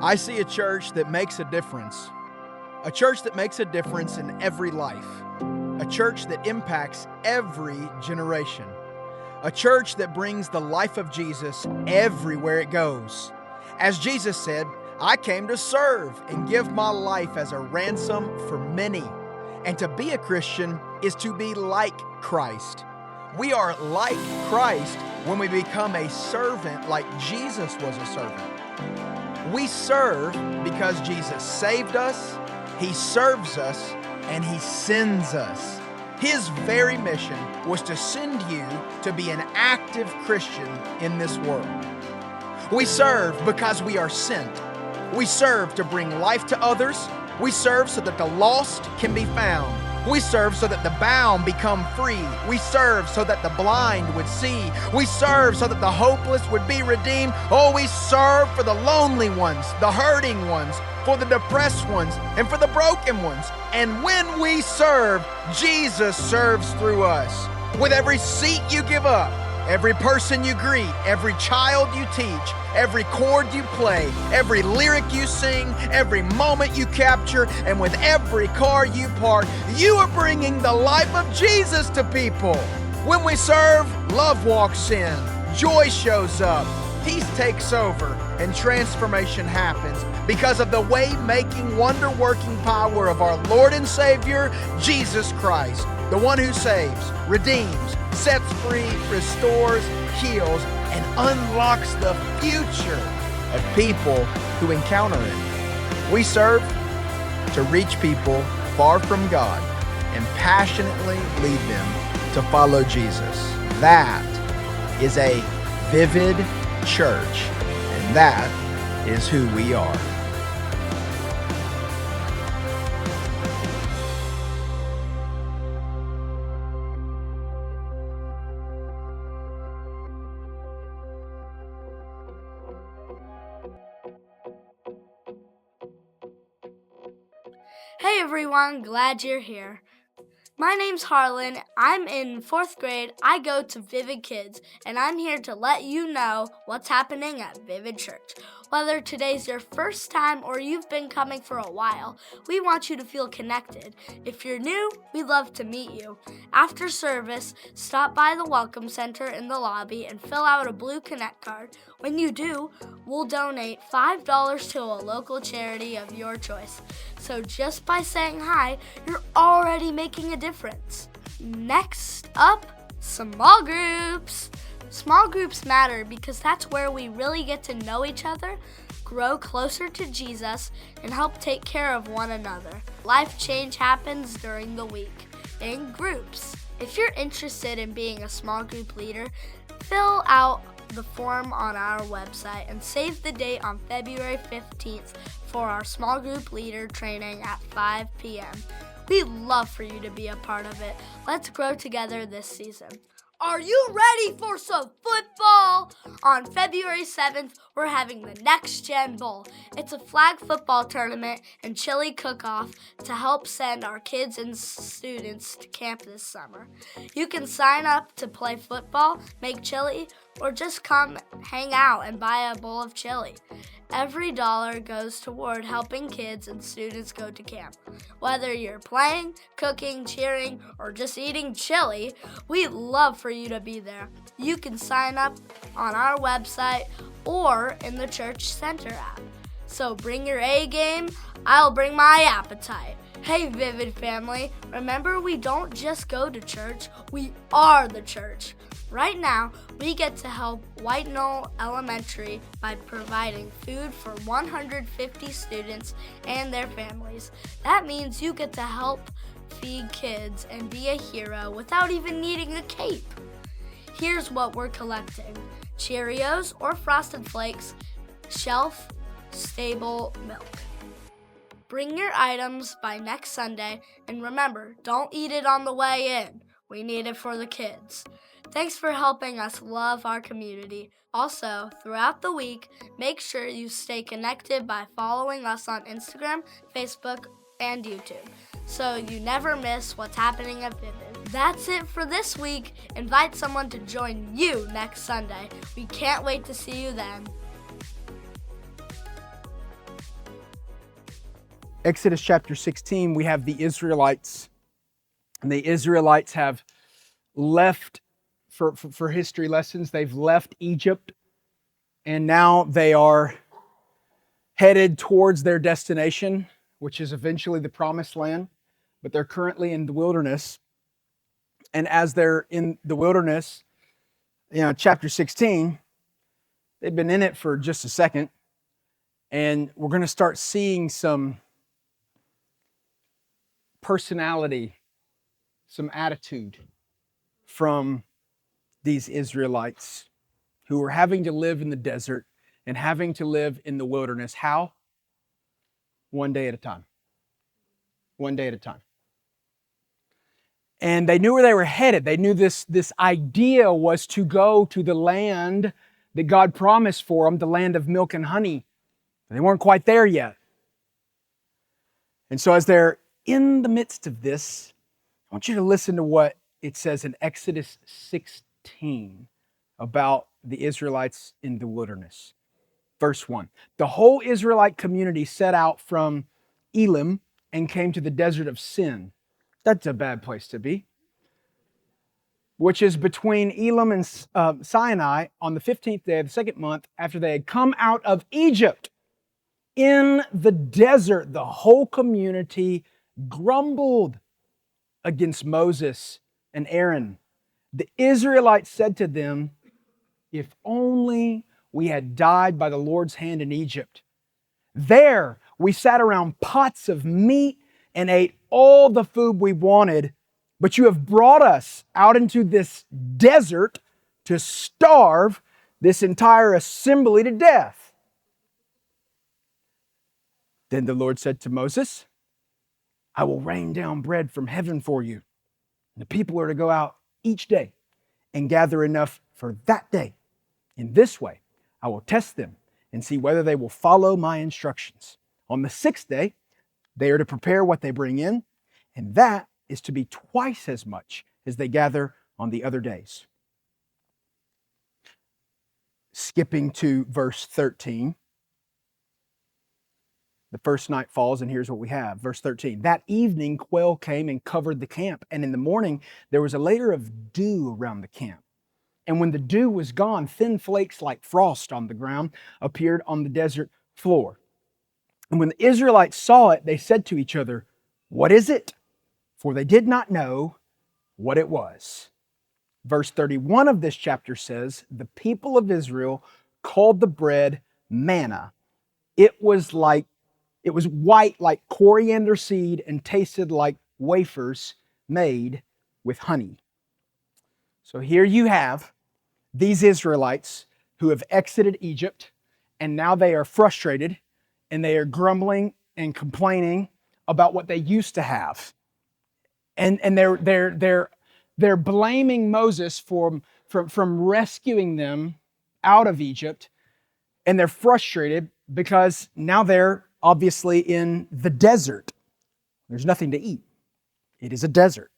I see a church that makes a difference. A church that makes a difference in every life. A church that impacts every generation. A church that brings the life of Jesus everywhere it goes. As Jesus said, I came to serve and give my life as a ransom for many. And to be a Christian is to be like Christ. We are like Christ when we become a servant like Jesus was a servant. We serve because Jesus saved us, He serves us, and He sends us. His very mission was to send you to be an active Christian in this world. We serve because we are sent. We serve to bring life to others. We serve so that the lost can be found. We serve so that the bound become free. We serve so that the blind would see. We serve so that the hopeless would be redeemed. Oh, we serve for the lonely ones, the hurting ones, for the depressed ones, and for the broken ones. And when we serve, Jesus serves through us. With every seat you give up, every person you greet, every child you teach, every chord you play, every lyric you sing, every moment you capture, and with every car you park, you are bringing the life of Jesus to people. When we serve, love walks in, joy shows up, peace takes over, and transformation happens because of the way-making, wonder-working power of our Lord and Savior, Jesus Christ, the one who saves, redeems, sets free, restores, heals, and unlocks the future of people who encounter Him. We serve to reach people far from God and passionately lead them to follow Jesus. That is a vivid church, and that is who we are. Hey everyone, glad you're here. My name's Harlan. I'm in 4th grade. I go to Vivid Kids, and I'm here to let you know what's happening at Vivid Church. Whether today's your first time or you've been coming for a while, we want you to feel connected. If you're new, we'd love to meet you. After service, stop by the Welcome Center in the lobby and fill out a blue Connect card. When you do, we'll donate $5 to a local charity of your choice. So just by saying hi, you're already making a difference. Next up, small groups. Small groups matter because that's where we really get to know each other, grow closer to Jesus, and help take care of one another. Life change happens during the week in groups. If you're interested in being a small group leader, fill out the form on our website and save the date on February 15th for our small group leader training at 5 p.m. We'd love for you to be a part of it. Let's grow together this season. Are you ready for some football? On February 7th, we're having the Next Gen Bowl. It's a flag football tournament and chili cook-off to help send our kids and students to camp this summer. You can sign up to play football, make chili, or just come hang out and buy a bowl of chili. Every dollar goes toward helping kids and students go to camp. Whether you're playing, cooking, cheering, or just eating chili, we'd love for you to be there. You can sign up on our website or in the Church Center app. So bring your A game, I'll bring my appetite. Hey Vivid family, remember we don't just go to church, we are the church. Right now, we get to help White Knoll Elementary by providing food for 150 students and their families. That means you get to help feed kids and be a hero without even needing a cape. Here's what we're collecting: Cheerios or Frosted Flakes, shelf-stable milk. Bring your items by next Sunday, and remember, don't eat it on the way in. We need it for the kids. Thanks for helping us love our community. Also, throughout the week, make sure you stay connected by following us on Instagram, Facebook, and YouTube, so you never miss what's happening at Vivid. That's it for this week. Invite someone to join you next Sunday. We can't wait to see you then. Exodus chapter 16, we have the Israelites, and the Israelites have left, for history lessons, they've left Egypt, and now they are headed towards their destination, which is eventually the promised land, but they're currently in the wilderness. And as they're in the wilderness, chapter 16, they've been in it for just a second, and we're going to start seeing some personality, some attitude from these Israelites who are having to live in the desert and having to live in the wilderness. How? One day at a time. One day at a time. And they knew where they were headed. They knew this idea was to go to the land that God promised for them, the land of milk and honey. They weren't quite there yet. And so as they're in the midst of this, I want you to listen to what it says in Exodus 16 about the Israelites in the wilderness. Verse 1. The whole Israelite community set out from Elim and came to the desert of Sin. That's a bad place to be. Which is between Elim and Sinai on the 15th day of the second month after they had come out of Egypt. In the desert, the whole community grumbled against Moses and Aaron. The Israelites said to them, "If only we had died by the Lord's hand in Egypt. There we sat around pots of meat and ate all the food we wanted, but you have brought us out into this desert to starve this entire assembly to death." Then the Lord said to Moses, "I will rain down bread from heaven for you. The people are to go out each day and gather enough for that day. In this way, I will test them and see whether they will follow my instructions. On the sixth day, they are to prepare what they bring in, and that is to be twice as much as they gather on the other days." Skipping to verse 13. The first night falls, and here's what we have. Verse 13. That evening, quail came and covered the camp, and in the morning there was a layer of dew around the camp. And when the dew was gone, thin flakes like frost on the ground appeared on the desert floor. And when the Israelites saw it, they said to each other, "What is it?" For they did not know what it was. Verse 31 of this chapter says, the people of Israel called the bread manna. It was white like coriander seed and tasted like wafers made with honey. So here you have these Israelites who have exited Egypt, and now they are frustrated and they are grumbling and complaining about what they used to have. And they're blaming Moses from rescuing them out of Egypt, and they're frustrated because now they're obviously in the desert. There's nothing to eat. It is a desert.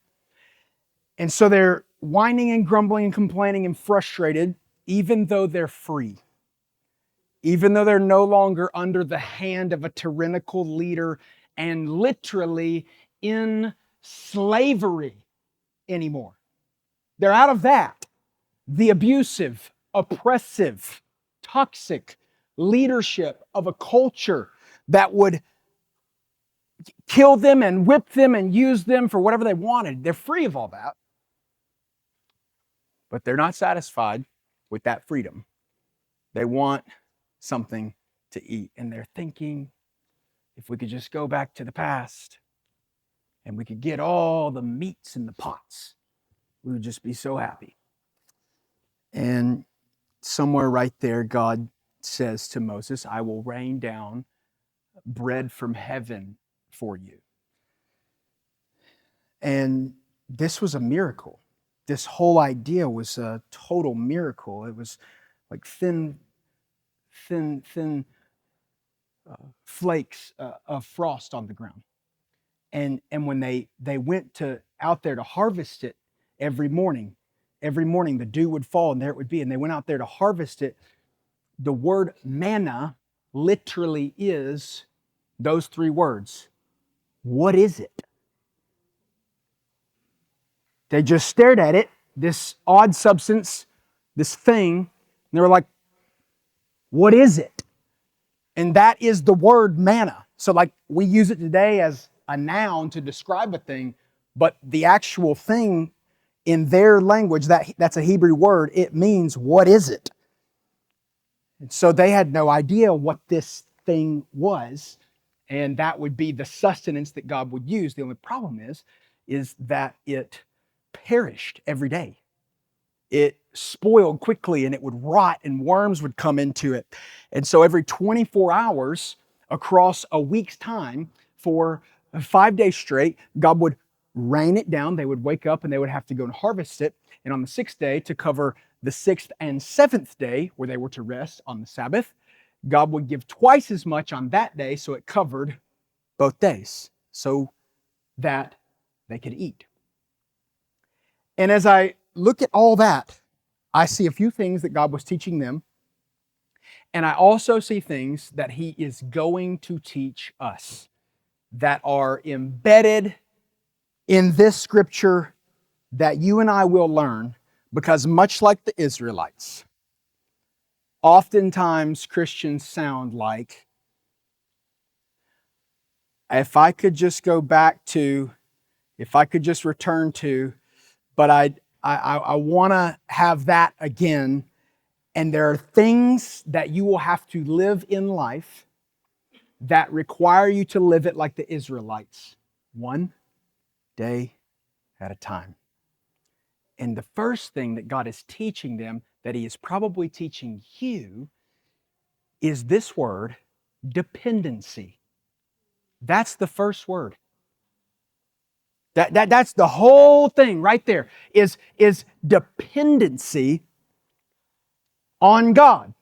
And so they're whining and grumbling and complaining and frustrated, even though they're free. Even though they're no longer under the hand of a tyrannical leader and literally in slavery anymore. They're out of that. The abusive, oppressive, toxic leadership of a culture that would kill them and whip them and use them for whatever they wanted. They're free of all that. But they're not satisfied with that freedom. They want something to eat. And they're thinking, if we could just go back to the past and we could get all the meats in the pots, we would just be so happy. And somewhere right there, God says to Moses, "I will rain down bread from heaven for you." And this was a miracle. This whole idea was a total miracle. It was like thin flakes of frost on the ground. And when they went out there to harvest it every morning the dew would fall and there it would be. And they went out there to harvest it. The word manna literally is those three words: What is it? They just stared at it, this odd substance, this thing, and they were like, what is it? And that is the word manna. So like we use it today as a noun to describe a thing, but the actual thing in their language, that's a Hebrew word, it means what is it? And so they had no idea what this thing was, and that would be the sustenance that God would use. The only problem is that it perished every day. It spoiled quickly and it would rot and worms would come into it. And so every 24 hours across a week's time for 5 days straight, God would rain it down. They would wake up and they would have to go and harvest it. And on the 6th day, to cover the 6th and 7th day where they were to rest on the Sabbath, God would give twice as much on that day so it covered both days so that they could eat. And as I look at all that, I see a few things that God was teaching them. And I also see things that He is going to teach us that are embedded in this scripture that you and I will learn, because much like the Israelites, oftentimes Christians sound like, if I could just go back to, if I could just return to, but I want to have that again. And there are things that you will have to live in life that require you to live it like the Israelites, one day at a time. And the first thing that God is teaching them, that He is probably teaching you, is this word, dependency. That's the first word. That's the whole thing right there, is dependency on God.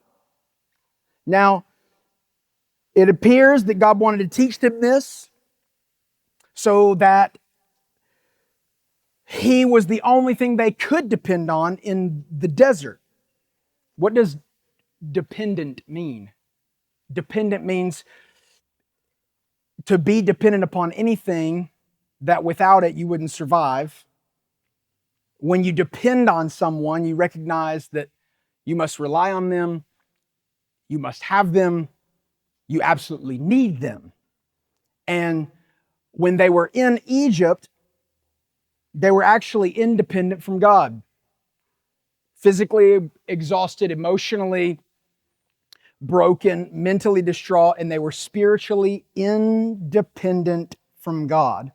Now, it appears that God wanted to teach them this so that He was the only thing they could depend on in the desert. What does dependent mean? Dependent means to be dependent upon anything that without it you wouldn't survive. When you depend on someone, you recognize that you must rely on them, you must have them, you absolutely need them. And when they were in Egypt, they were actually independent from God. Physically exhausted, emotionally broken, mentally distraught, and they were spiritually independent from God.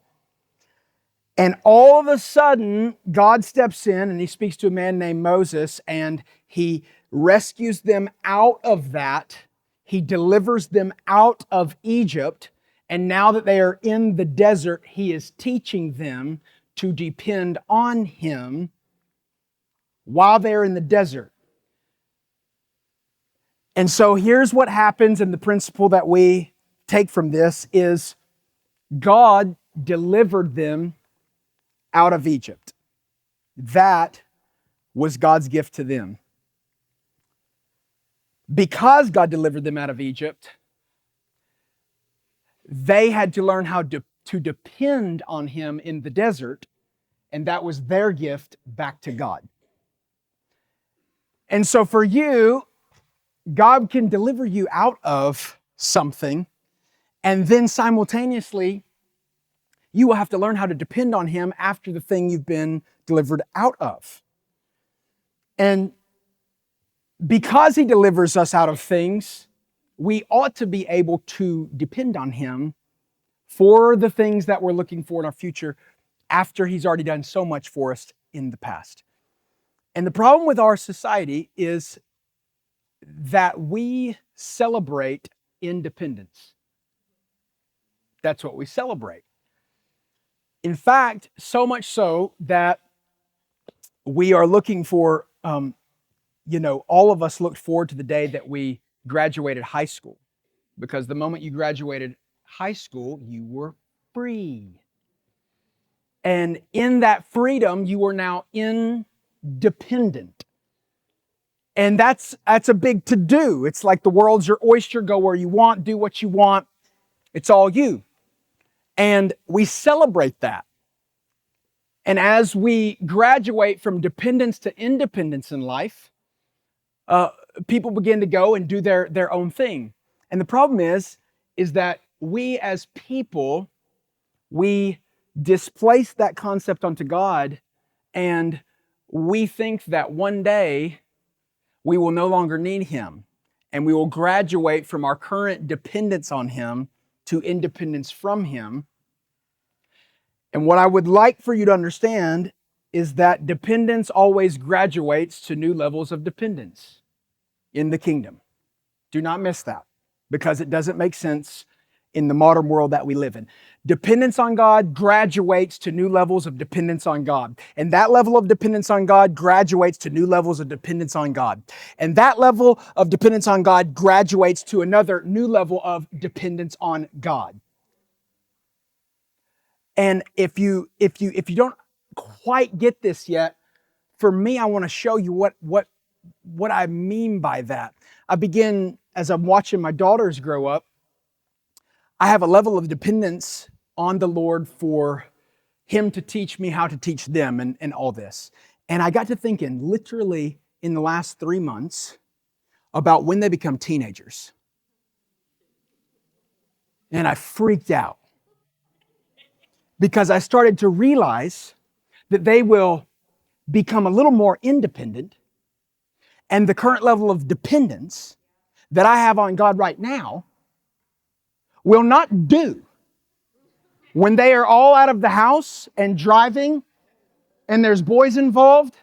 And all of a sudden, God steps in and He speaks to a man named Moses, and He rescues them out of that. He delivers them out of Egypt. And now that they are in the desert, He is teaching them to depend on Him while they're in the desert. And so here's what happens, and the principle that we take from this is God delivered them out of Egypt. That was God's gift to them. Because God delivered them out of Egypt, they had to learn how to depend on Him in the desert, and that was their gift back to God. And so for you, God can deliver you out of something, and then simultaneously, you will have to learn how to depend on Him after the thing you've been delivered out of. And because He delivers us out of things, we ought to be able to depend on Him for the things that we're looking for in our future after He's already done so much for us in the past. And the problem with our society is that we celebrate independence. That's what we celebrate. In fact, so much so that we are looking for, all of us looked forward to the day that we graduated high school. Because the moment you graduated high school, you were free. And in that freedom, you are now independent. And that's a big to-do. It's like the world's your oyster. Go where you want, do what you want. It's all you. And we celebrate that. And as we graduate from dependence to independence in life, people begin to go and do their own thing. And the problem is that we as people, we displace that concept onto God, and we think that one day we will no longer need Him, and we will graduate from our current dependence on Him to independence from Him. And what I would like for you to understand is that dependence always graduates to new levels of dependence in the kingdom. Do not miss that, because it doesn't make sense in the modern world that we live in. Dependence on God graduates to new levels of dependence on God. And that level of dependence on God graduates to new levels of dependence on God. And that level of dependence on God graduates to another new level of dependence on God. And if you don't quite get this yet, for me, I want to show you what I mean by that. I begin, as I'm watching my daughters grow up, I have a level of dependence on the Lord for Him to teach me how to teach them and all this. And I got to thinking literally in the last 3 months about when they become teenagers. And I freaked out because I started to realize that they will become a little more independent, and the current level of dependence that I have on God right now will not do when they are all out of the house and driving and there's boys involved.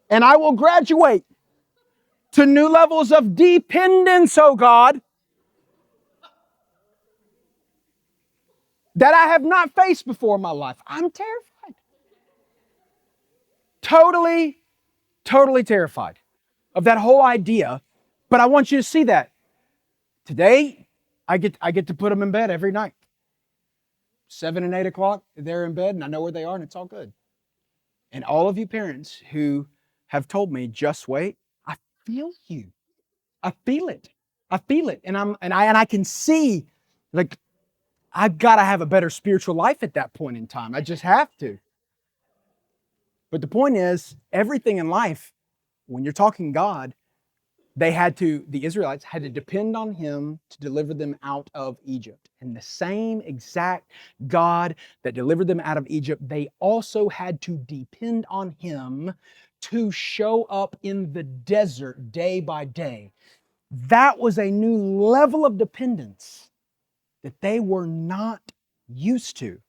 And I will graduate to new levels of dependence, oh God, that I have not faced before in my life. I'm terrified. Totally terrified of that whole idea. But I want you to see that. Today, I get to put them in bed every night. 7 and 8 o'clock, they're in bed, and I know where they are, and it's all good. And all of you parents who have told me, just wait, I feel you. I feel it. And I can see, like, I've got to have a better spiritual life at that point in time. I just have to. But the point is, everything in life, when you're talking God, the Israelites had to depend on Him to deliver them out of Egypt. And the same exact God that delivered them out of Egypt, they also had to depend on Him to show up in the desert day by day. That was a new level of dependence that they were not used to.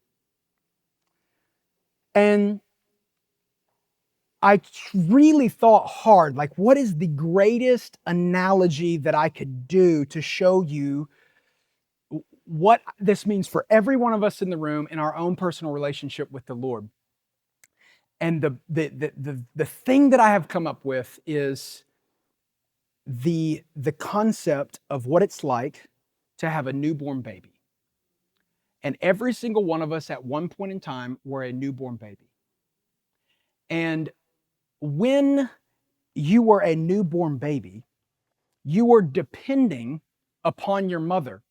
And I really thought hard, like, what is the greatest analogy that I could do to show you what this means for every one of us in the room in our own personal relationship with the Lord? And the thing that I have come up with is the concept of what it's like to have a newborn baby. And every single one of us at one point in time were a newborn baby. And when you were a newborn baby, you were depending upon your mother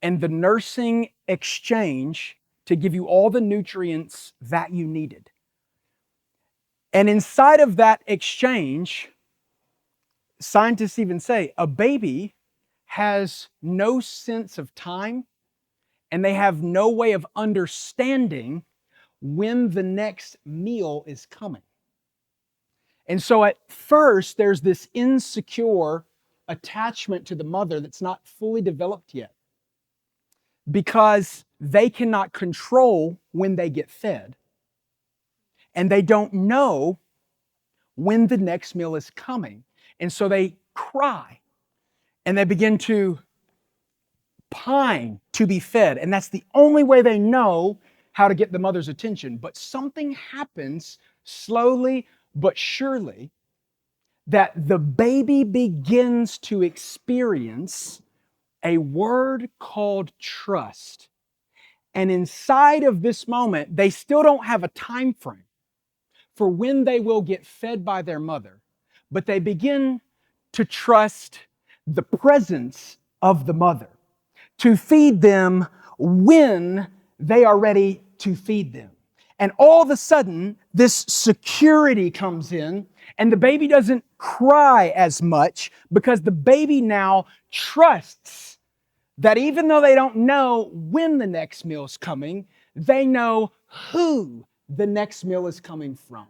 and the nursing exchange to give you all the nutrients that you needed. And inside of that exchange, scientists even say a baby has no sense of time, and they have no way of understanding when the next meal is coming. And so at first, there's this insecure attachment to the mother that's not fully developed yet, because they cannot control when they get fed, and they don't know when the next meal is coming. And so they cry, and they begin to pine to be fed, and that's the only way they know how to get the mother's attention. But something happens slowly but surely, that the baby begins to experience a word called trust. And inside of this moment, they still don't have a time frame for when they will get fed by their mother, but they begin to trust the presence of the mother to feed them when they are ready to feed them. And all of a sudden, this security comes in, and the baby doesn't cry as much because the baby now trusts that even though they don't know when the next meal is coming, they know who the next meal is coming from.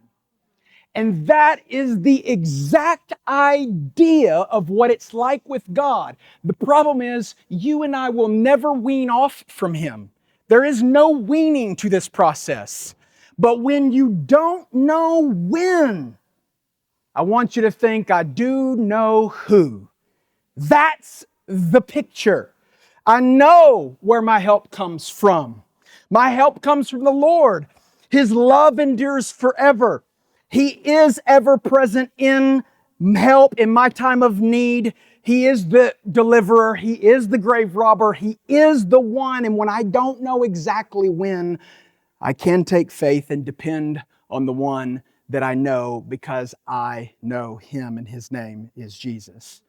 And that is the exact idea of what it's like with God. The problem is, you and I will never wean off from Him. There is no weaning to this process. But when you don't know when, I want you to think, I do know who. That's the picture. I know where my help comes from. My help comes from the Lord. His love endures forever. He is ever present in help in my time of need. He is the deliverer. He is the grave robber. He is the one. And when I don't know exactly when, I can take faith and depend on the one that I know because I know Him and His name is Jesus.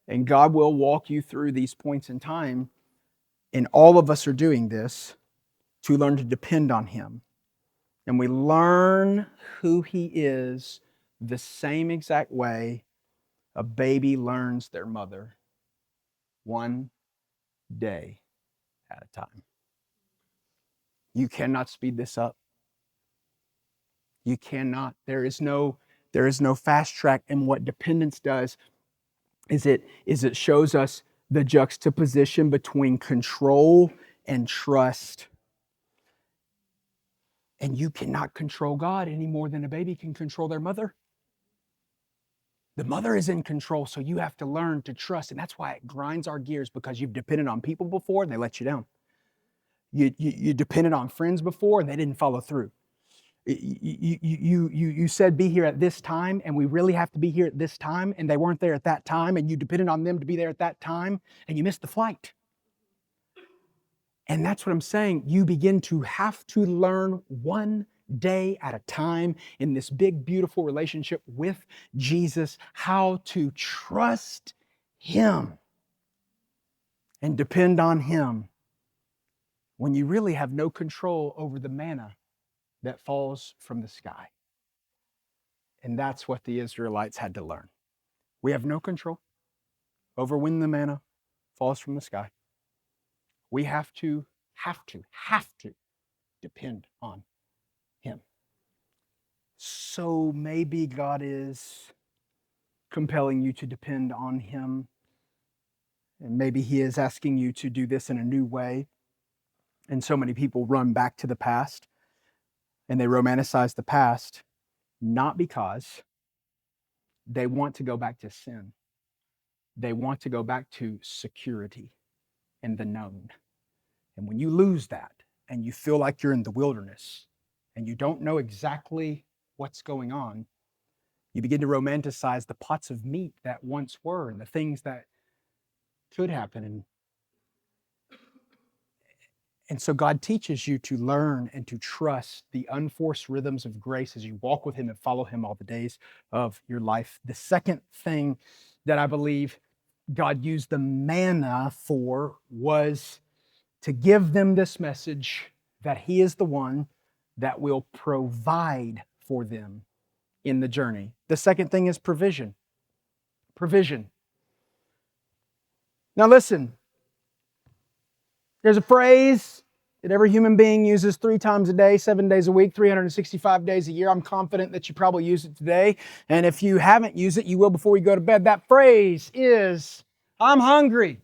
And God will walk you through these points in time, and all of us are doing this to learn to depend on Him. And we learn who He is the same exact way a baby learns their mother, one day at a time. You cannot speed this up. You cannot. There is no fast track. And what dependence does is it shows us the juxtaposition between control and trust. And you cannot control God any more than a baby can control their mother. The mother is in control, so you have to learn to trust. And that's why it grinds our gears, because you've depended on people before and they let you down. You depended on friends before and they didn't follow through. You said be here at this time, and we really have to be here at this time, and they weren't there at that time, and you depended on them to be there at that time, and you missed the flight. And that's what I'm saying. You begin to have to learn one day at a time in this big, beautiful relationship with Jesus, how to trust Him and depend on Him when you really have no control over the manna that falls from the sky. And that's what the Israelites had to learn. We have no control over when the manna falls from the sky. We have to depend on Him. So maybe God is compelling you to depend on Him. And maybe He is asking you to do this in a new way. And so many people run back to the past and they romanticize the past, not because they want to go back to sin. They want to go back to security and the known. And when you lose that and you feel like you're in the wilderness and you don't know exactly what's going on, you begin to romanticize the pots of meat that once were and the things that could happen. And so God teaches you to learn and to trust the unforced rhythms of grace as you walk with Him and follow Him all the days of your life. The second thing that I believe God used the manna for was to give them this message that He is the one that will provide for them in the journey. The second thing is provision. Provision. Now listen, there's a phrase that every human being uses 3 times a day, 7 days a week, 365 days a year. I'm confident that you probably use it today. And if you haven't used it, you will before you go to bed. That phrase is, I'm hungry.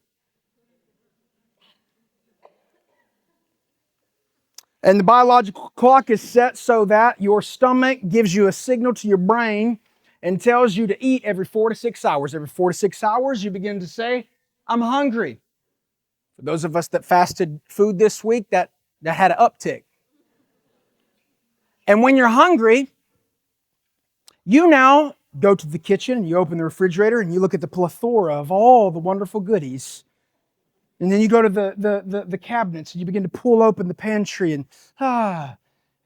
And the biological clock is set so that your stomach gives you a signal to your brain and tells you to eat every 4 to 6 hours. Every 4 to 6 hours, you begin to say, I'm hungry. For those of us that fasted food this week, that had an uptick. And when you're hungry, you now go to the kitchen and you open the refrigerator and you look at the plethora of all the wonderful goodies. And then you go to the cabinets and you begin to pull open the pantry and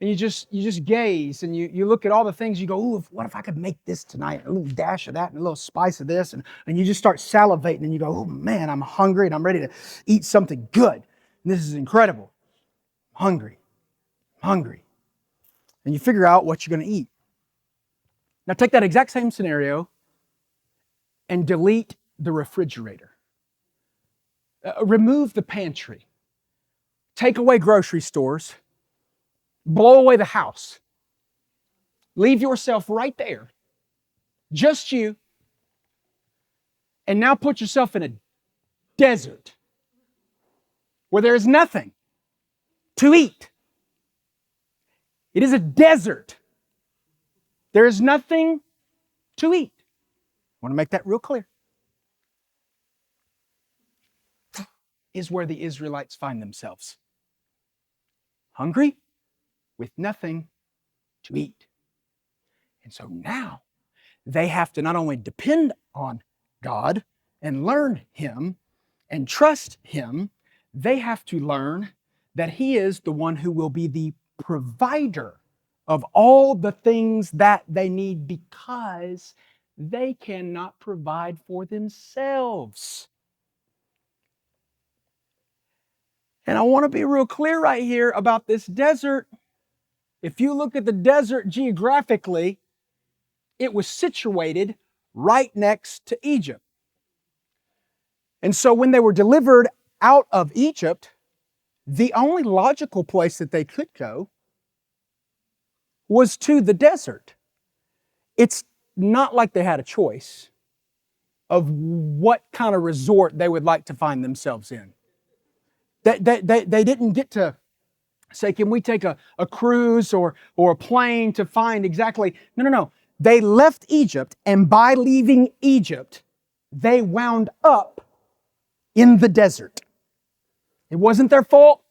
you just gaze and you look at all the things. You go, ooh, what if I could make this tonight? A little dash of that and a little spice of this. And you just start salivating and you go, oh man, I'm hungry and I'm ready to eat something good. And this is incredible. I'm hungry, hungry. And you figure out what you're going to eat. Now take that exact same scenario and delete the refrigerator. Remove the pantry. Take away grocery stores. Blow away the house. Leave yourself right there. Just you. And now put yourself in a desert where there is nothing to eat. It is a desert. There is nothing to eat. I want to make that real clear. Is where the Israelites find themselves. Hungry with nothing to eat. And so now they have to not only depend on God and learn Him and trust Him, they have to learn that He is the one who will be the provider of all the things that they need because they cannot provide for themselves. And I want to be real clear right here about this desert. If you look at the desert geographically, it was situated right next to Egypt. And so when they were delivered out of Egypt, the only logical place that they could go was to the desert. It's not like they had a choice of what kind of resort they would like to find themselves in. They didn't get to say, can we take a cruise or a plane to find exactly... No. They left Egypt, and by leaving Egypt, they wound up in the desert. It wasn't their fault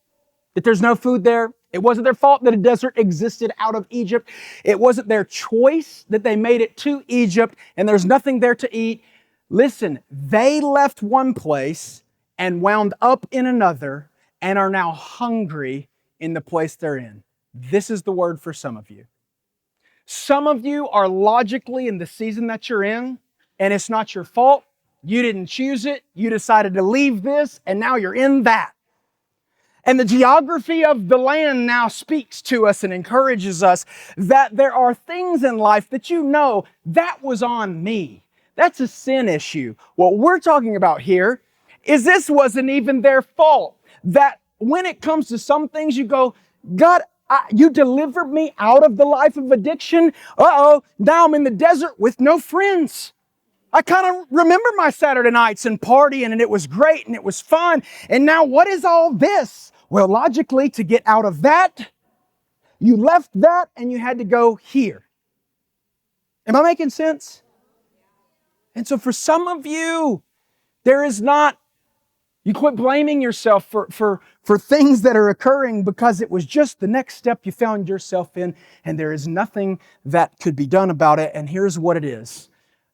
that there's no food there. It wasn't their fault that a desert existed out of Egypt. It wasn't their choice that they made it to Egypt and there's nothing there to eat. Listen, they left one place and wound up in another and are now hungry in the place they're in. This is the word for some of you. Some of you are logically in the season that you're in, and it's not your fault. You didn't choose it. You decided to leave this, and now you're in that. And the geography of the land now speaks to us and encourages us that there are things in life that you know, that was on me. That's a sin issue. What we're talking about here is this wasn't even their fault. That when it comes to some things, you go, God, you delivered me out of the life of addiction. Now I'm in the desert with no friends. I kind of remember my Saturday nights and partying, and it was great and it was fun. And now what is all this? Well, logically, to get out of that, you left that and you had to go here. Am I making sense? And so for some of you, there is not... You quit blaming yourself for things that are occurring because it was just the next step you found yourself in, and there is nothing that could be done about it. And here's what it is.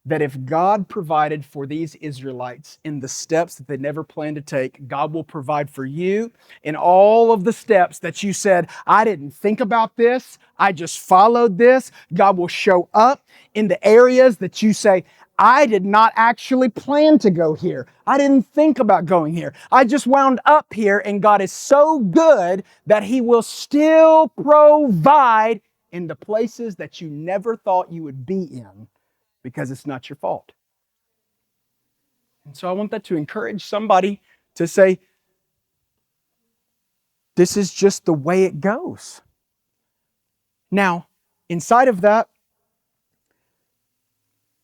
That if God provided for these Israelites in the steps that they never planned to take, God will provide for you in all of the steps that you said, I didn't think about this, I just followed this. God will show up in the areas that you say, I did not actually plan to go here. I didn't think about going here. I just wound up here, and God is so good that He will still provide in the places that you never thought you would be in because it's not your fault. And so I want that to encourage somebody to say, this is just the way it goes. Now, inside of that,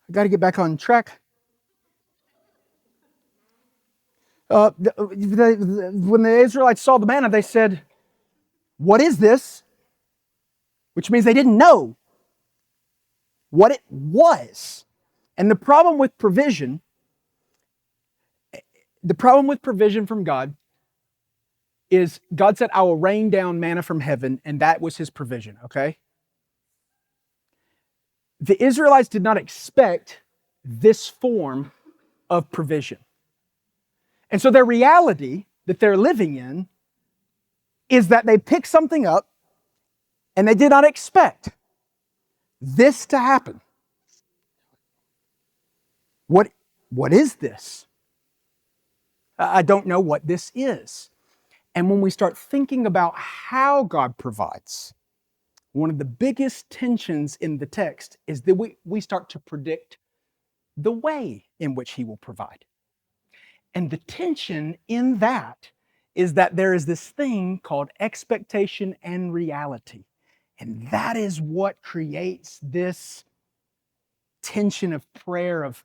I got to get back on track. When the Israelites saw the manna, they said, what is this? Which means they didn't know what it was. And the problem with provision from God is God said, I will rain down manna from heaven, and that was His provision, okay? The Israelites did not expect this form of provision. And so their reality that they're living in is that they picked something up and they did not expect this to happen. What is this? I don't know what this is. And when we start thinking about how God provides, one of the biggest tensions in the text is that we start to predict the way in which he will provide. And the tension in that is that there is this thing called expectation and reality. And that is what creates this tension of prayer, of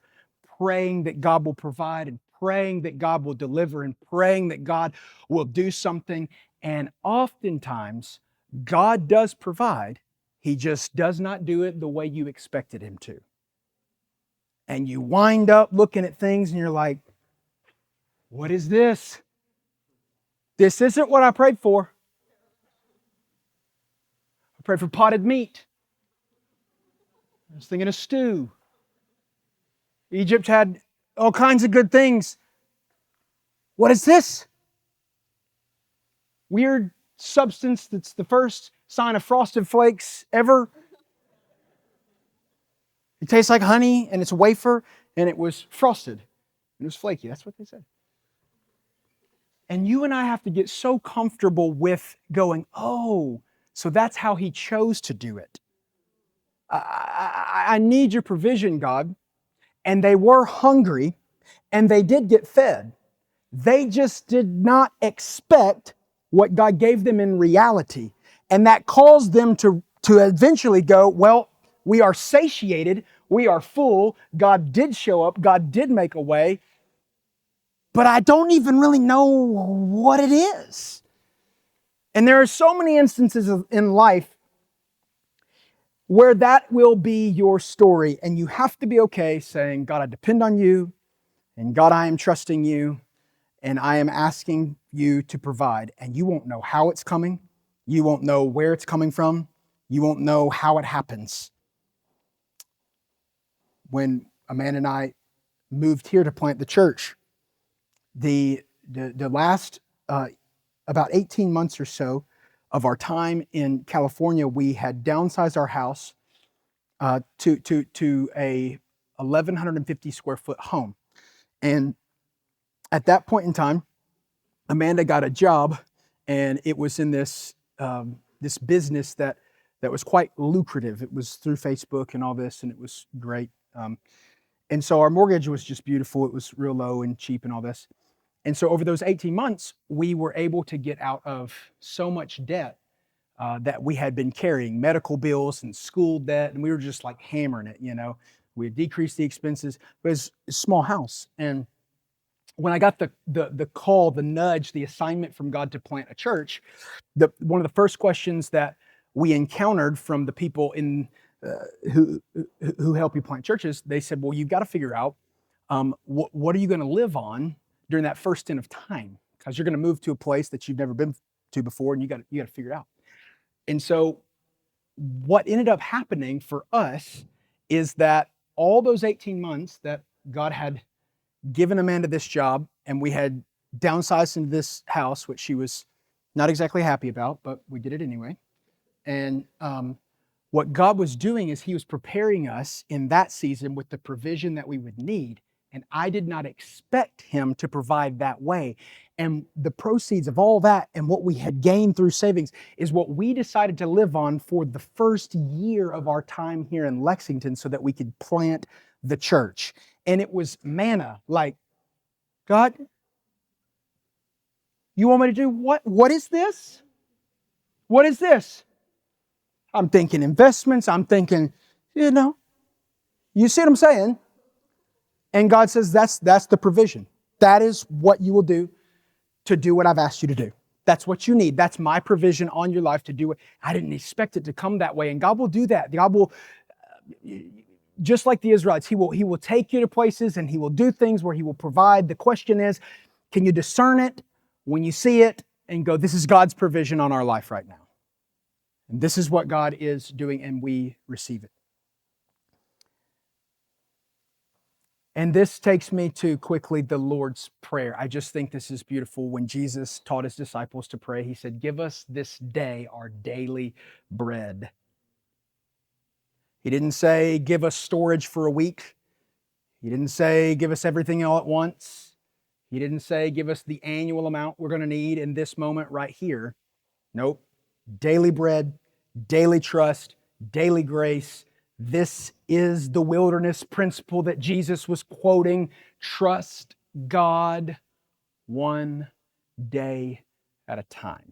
praying that God will provide and praying that God will deliver and praying that God will do something. And oftentimes, God does provide. He just does not do it the way you expected him to. And you wind up looking at things and you're like, what is this? This isn't what I prayed for. I prayed for potted meat. I was thinking of stew. Egypt had all kinds of good things. What is this? Weird substance that's the first sign of frosted flakes ever. It tastes like honey and it's a wafer and it was frosted. It was flaky. That's what they said. And you and I have to get so comfortable with going, oh, so that's how he chose to do it. I need your provision, God. And they were hungry and they did get fed. They just did not expect what God gave them in reality. And that caused them to eventually go, well, we are satiated, we are full, God did show up, God did make a way, but I don't even really know what it is. And there are so many instances in life where that will be your story, and you have to be okay saying, God, I depend on you, and God, I am trusting you, and I am asking you to provide. And you won't know how it's coming. You won't know where it's coming from. You won't know how it happens. When Amanda and I moved here to plant the church, the last about 18 months or so of our time in California, we had downsized our house to a 1,150 square foot home. And at that point in time, Amanda got a job, and it was in this this business that was quite lucrative. It was through Facebook and all this, and it was great. And so our mortgage was just beautiful. It was real low and cheap and all this. And so over those 18 months, we were able to get out of so much debt that we had been carrying, medical bills and school debt, and we were just like hammering it, you know. We had decreased the expenses, but it's a small house. And when I got the call, the nudge, the assignment from God to plant a church, one of the first questions that we encountered from the people in who help you plant churches, they said, well, you've got to figure out what are you going to live on during that first stint of time, because you're going to move to a place that you've never been to before, and you got to figure it out. And so what ended up happening for us is that all those 18 months that God had given Amanda this job, and we had downsized into this house, which she was not exactly happy about, but we did it anyway. And what God was doing is he was preparing us in that season with the provision that we would need. And I did not expect him to provide that way. And the proceeds of all that and what we had gained through savings is what we decided to live on for the first year of our time here in Lexington so that we could plant the church. And it was manna, like, God, you want me to do what? What is this? What is this? I'm thinking investments. I'm thinking, you see what I'm saying? And God says, that's the provision. That is what you will do to do what I've asked you to do. That's what you need. That's my provision on your life to do it. I didn't expect it to come that way. And God will do that. God will, just like the Israelites, He will take you to places and He will do things where He will provide. The question is, can you discern it when you see it and go, this is God's provision on our life right now? And this is what God is doing, and we receive it. And this takes me to quickly the Lord's Prayer. I just think this is beautiful. When Jesus taught His disciples to pray, He said, give us this day our daily bread. He didn't say, give us storage for a week. He didn't say, give us everything all at once. He didn't say, give us the annual amount we're going to need in this moment right here. Nope. Daily bread, daily trust, daily grace. This is the wilderness principle that Jesus was quoting. Trust God one day at a time.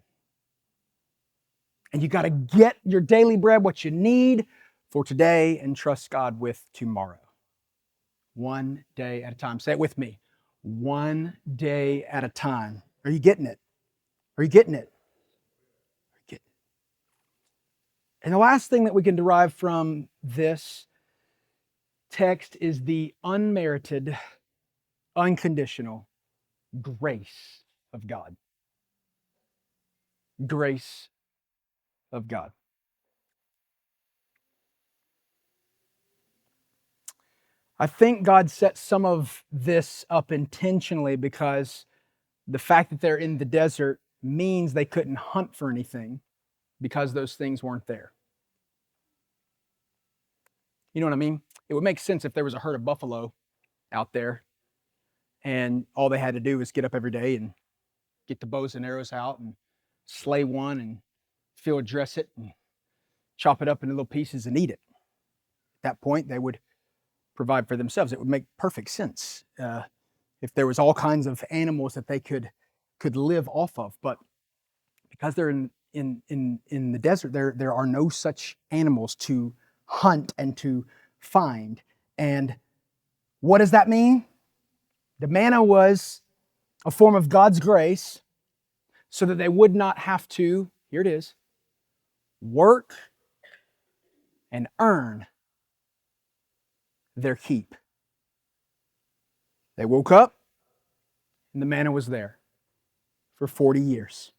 And you got to get your daily bread, what you need for today, and trust God with tomorrow. One day at a time. Say it with me. One day at a time. Are you getting it? Are you getting it? And the last thing that we can derive from this text is the unmerited, unconditional grace of God. Grace of God. I think God set some of this up intentionally because the fact that they're in the desert means they couldn't hunt for anything because those things weren't there. You know what I mean? It would make sense if there was a herd of buffalo out there and all they had to do was get up every day and get the bows and arrows out and slay one and field dress it and chop it up into little pieces and eat it. At that point, they would provide for themselves. It would make perfect sense if there was all kinds of animals that they could live off of. But because they're in the desert, there are no such animals to hunt and to find. And what does that mean? The manna was a form of God's grace so that they would not have to, here it is, work and earn their keep. They woke up and the manna was there for 40 years.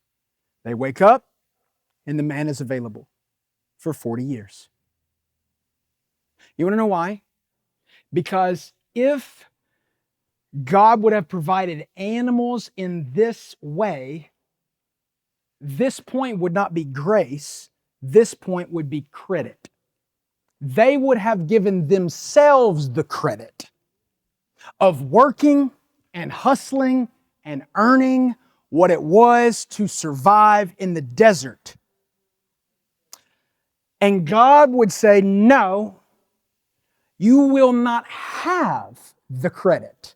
They wake up and the manna is available for 40 years. You want to know why? Because if God would have provided animals in this way, this point would not be grace, this point would be credit. They would have given themselves the credit of working and hustling and earning what it was to survive in the desert. And God would say, no, you will not have the credit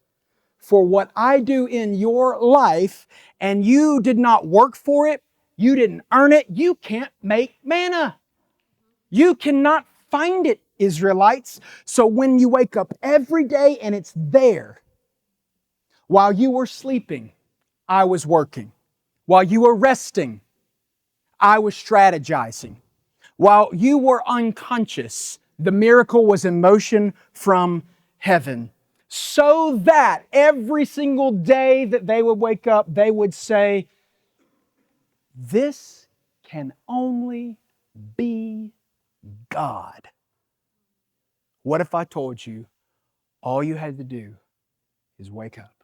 for what I do in your life, and you did not work for it, you didn't earn it, you can't make manna. You cannot find it, Israelites. So when you wake up every day and it's there, while you were sleeping, I was working. While you were resting, I was strategizing. While you were unconscious, the miracle was in motion from heaven. So that every single day that they would wake up, they would say, this can only be God. What if I told you all you had to do is wake up?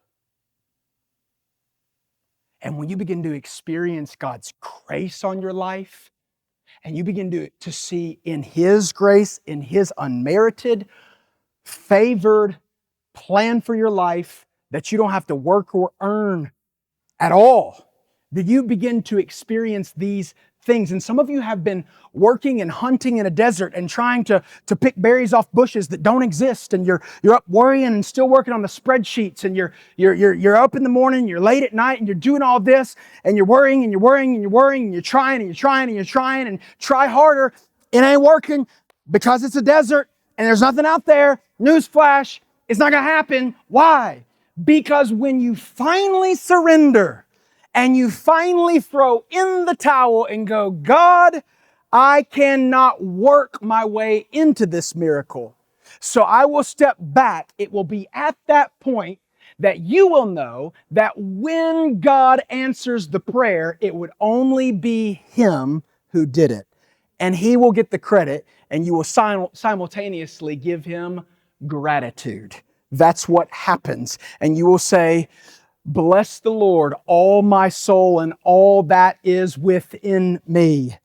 And when you begin to experience God's grace on your life, and you begin to see in His grace, in His unmerited, favored plan for your life, that you don't have to work or earn at all, that you begin to experience these things. And some of you have been working and hunting in a desert and trying to pick berries off bushes that don't exist. And you're up worrying and still working on the spreadsheets. And you're up in the morning, you're late at night, and you're doing all this. And you're worrying and you're worrying and you're worrying and you're trying and you're trying and you're trying and try harder. It ain't working because it's a desert and there's nothing out there. Newsflash, it's not going to happen. Why? Because when you finally surrender, and you finally throw in the towel and go, God, I cannot work my way into this miracle, so I will step back. It will be at that point that you will know that when God answers the prayer, it would only be Him who did it. And He will get the credit, and you will simultaneously give Him gratitude. That's what happens. And you will say, bless the Lord, all my soul, and all that is within me.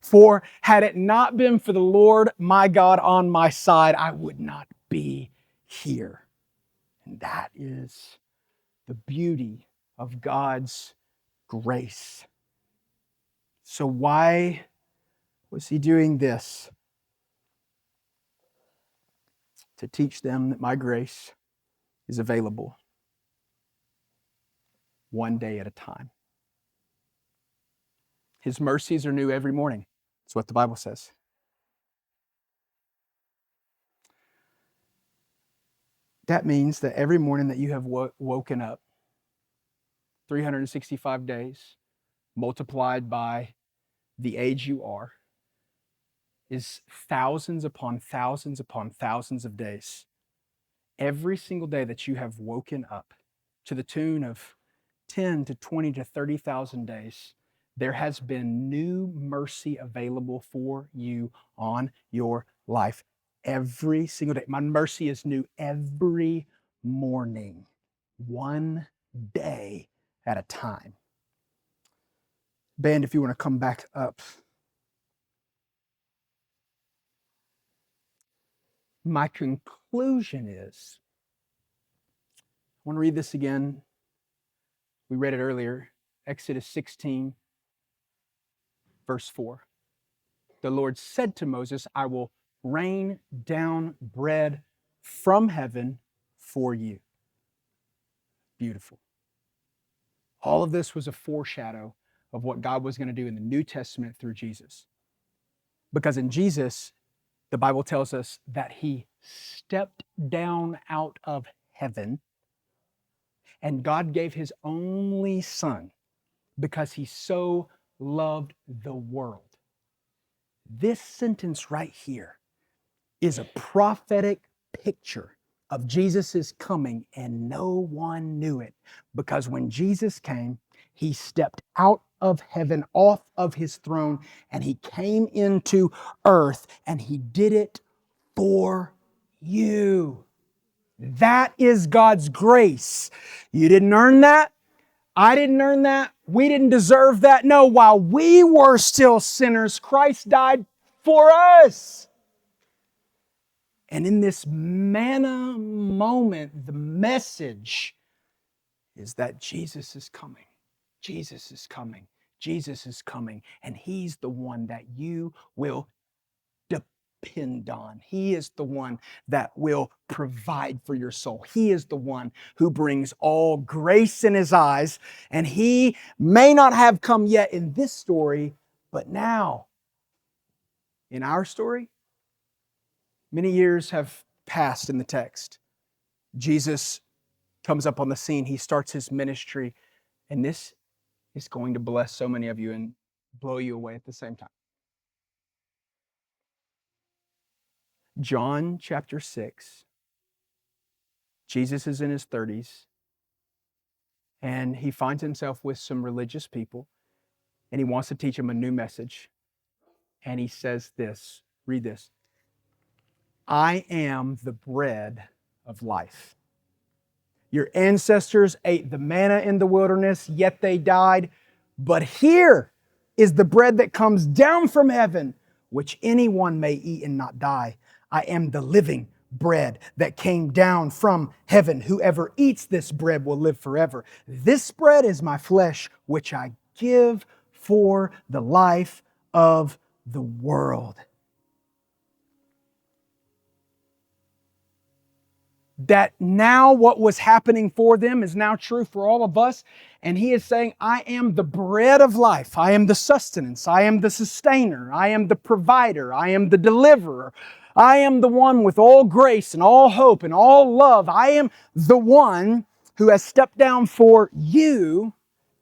For had it not been for the Lord my God on my side, I would not be here. And that is the beauty of God's grace. So why was he doing this? To teach them that my grace is available one day at a time. His mercies are new every morning. That's what the Bible says. That means that every morning that you have woken up, 365 days multiplied by the age you are, is thousands upon thousands upon thousands of days. Every single day that you have woken up, to the tune of 10 to 20 to 30,000 days, there has been new mercy available for you on your life every single day. My mercy is new every morning, one day at a time. Band, if you want to come back up. My conclusion is, I want to read this again. We read it earlier, Exodus 16, verse 4. The Lord said to Moses, I will rain down bread from heaven for you. Beautiful. All of this was a foreshadow of what God was going to do in the New Testament through Jesus. Because in Jesus, the Bible tells us that he stepped down out of heaven and God gave his only son because he so loved the world. This sentence right here is a prophetic picture of Jesus' coming, and no one knew it, because when Jesus came, he stepped out of heaven, off of his throne, and he came into earth, and he did it for you. That is God's grace. You didn't earn that. I didn't earn that. We didn't deserve that. No, while we were still sinners, Christ died for us. And in this manna moment, the message is that Jesus is coming. Jesus is coming. Jesus is coming. And he's the one that you will depend on. He is the one that will provide for your soul. He is the one who brings all grace in his eyes. And he may not have come yet in this story, but now, in our story, many years have passed in the text. Jesus comes up on the scene. He starts his ministry. And this is going to bless so many of you and blow you away at the same time. John chapter 6. Jesus is in his 30s. And he finds himself with some religious people. And he wants to teach them a new message. And he says this. Read this. I am the bread of life. Your ancestors ate the manna in the wilderness, yet they died. But here is the bread that comes down from heaven, which anyone may eat and not die. I am the living bread that came down from heaven. Whoever eats this bread will live forever. This bread is my flesh, which I give for the life of the world. That now what was happening for them is now true for all of us. And he is saying, I am the bread of life. I am the sustenance. I am the sustainer. I am the provider. I am the deliverer. I am the one with all grace and all hope and all love. I am the one who has stepped down for you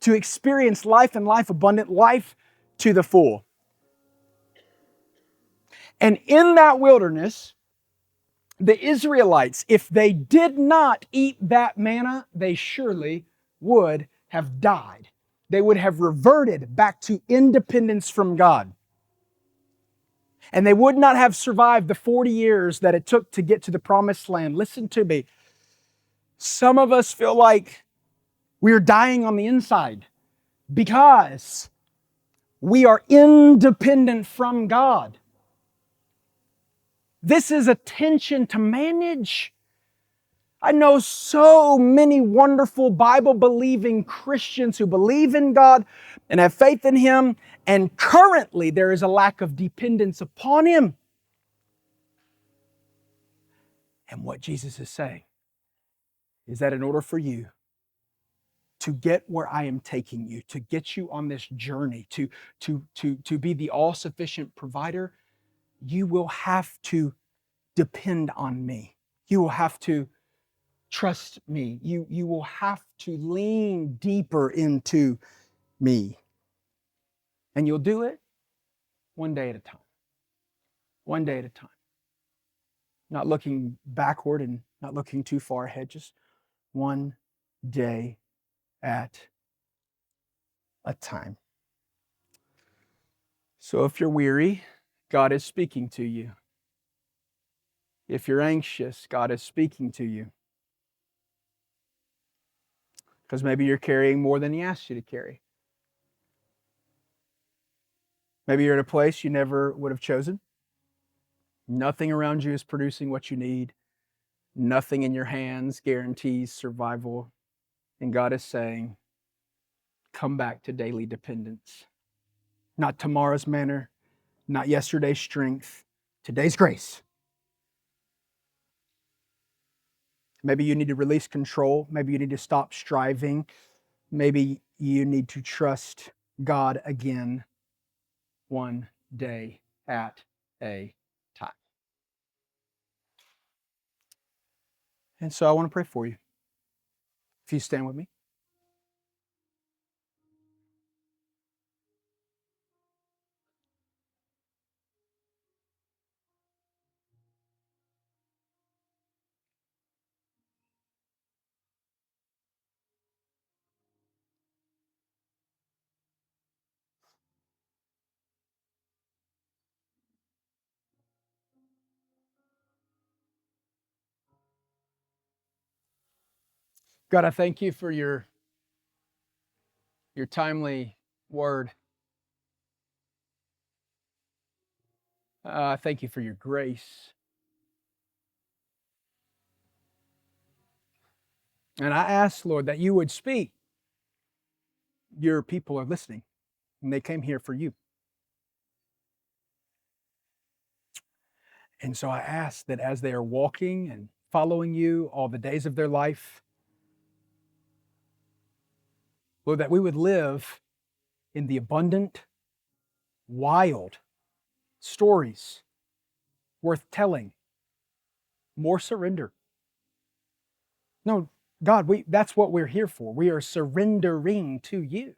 to experience life and life abundant, life to the full. And in that wilderness, the Israelites, if they did not eat that manna, they surely would have died. They would have reverted back to independence from God. And they would not have survived the 40 years that it took to get to the promised land. Listen to me. Some of us feel like we are dying on the inside because we are independent from God. This is a tension to manage. I know so many wonderful Bible-believing Christians who believe in God and have faith in Him, and currently there is a lack of dependence upon Him. And what Jesus is saying is that in order for you to get where I am taking you, to get you on this journey, to be the all-sufficient provider, you will have to depend on me. You will have to trust me. You will have to lean deeper into me. And you'll do it one day at a time. One day at a time. Not looking backward and not looking too far ahead, just one day at a time. So if you're weary, God is speaking to you. If you're anxious, God is speaking to you. Because maybe you're carrying more than He asked you to carry. Maybe you're at a place you never would have chosen. Nothing around you is producing what you need. Nothing in your hands guarantees survival. And God is saying, come back to daily dependence. Not tomorrow's manner, not yesterday's strength, today's grace. Maybe you need to release control. Maybe you need to stop striving. Maybe you need to trust God again, one day at a time. And so I want to pray for you. If you stand with me. God, I thank you for your timely word. I thank you for your grace. And I ask, Lord, that you would speak. Your people are listening, and they came here for you. And so I ask that as they are walking and following you all the days of their life, Lord, that we would live in the abundant, wild stories worth telling, more surrender. No, God, that's what we're here for. We are surrendering to you,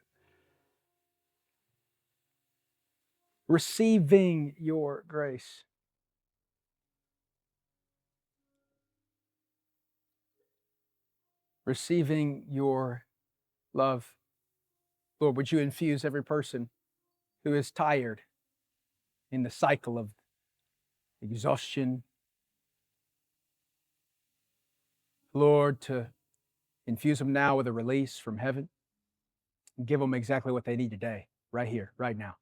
receiving your grace. Receiving your love. Lord, would you infuse every person who is tired in the cycle of exhaustion, Lord, to infuse them now with a release from heaven and give them exactly what they need today, right here, right now.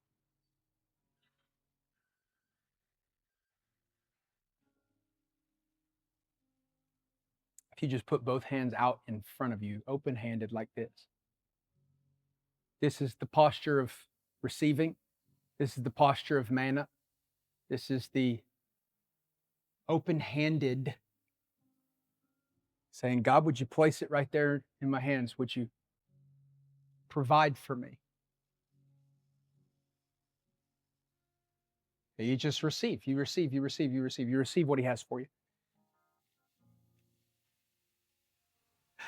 If you just put both hands out in front of you, open-handed like this. This is the posture of receiving. This is the posture of manna. This is the open-handed saying, God, would you place it right there in my hands? Would you provide for me? You just receive. You receive, you receive, you receive. You receive what He has for you.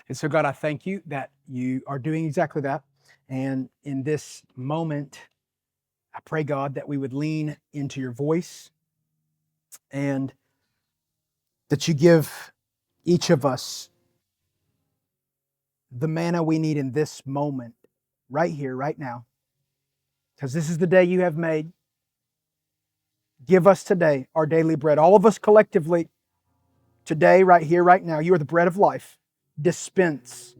And so, God, I thank you that you are doing exactly that. And in this moment, I pray, God, that we would lean into your voice and that you give each of us the manna we need in this moment, right here, right now. Because this is the day you have made. Give us today our daily bread. All of us collectively, today, right here, right now. You are the bread of life. Dispense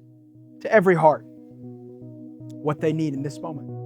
to every heart what they need in this moment.